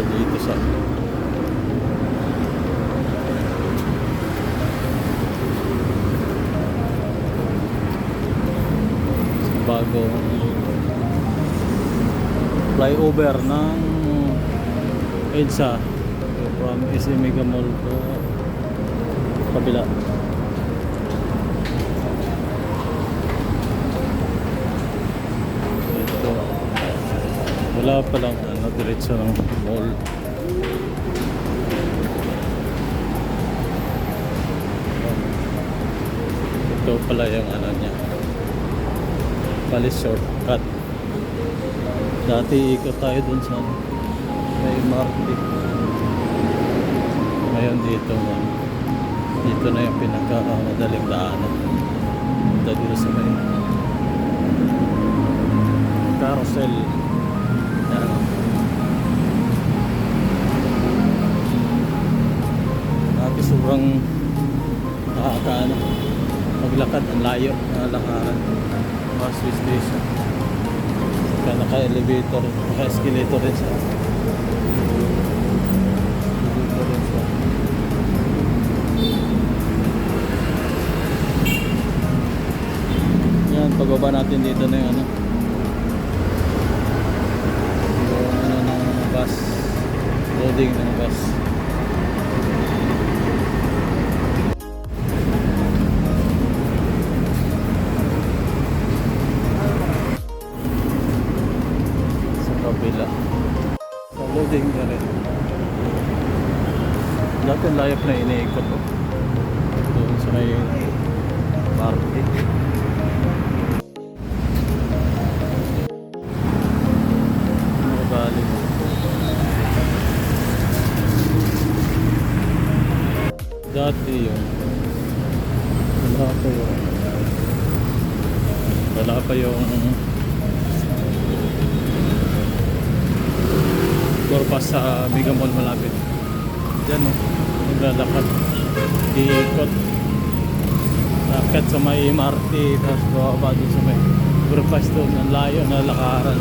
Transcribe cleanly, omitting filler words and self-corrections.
tayo dito sa bagong flyover ng EDSA from SM Mega Mall to kabila. Ito wala palang diretso ng mall. Ito pala yung niya, Palis shortcut. Dati ikot tayo dun sa may Market. Ngayon dito na yung pinakamadaling daanan. Dito sa may carousel. Yan. Dati sobrang maglakad, ang layo na lakaran. Busway station. Saka naka-elevator, naka-escalator rin siya. Yan, pagbaba natin dito na yung ng bus. Loading ng bus. Kabila sa loading na rin. Dati ang layap na iniikot doon sa may Market. Nakabalik dati yun, wala pa yung Corpas sa Mega Mall malapit. Diyan naglalakad, iikot, akit sa may MRT, tapos bababa doon sa may Corpas doon, ang layo na lakaran.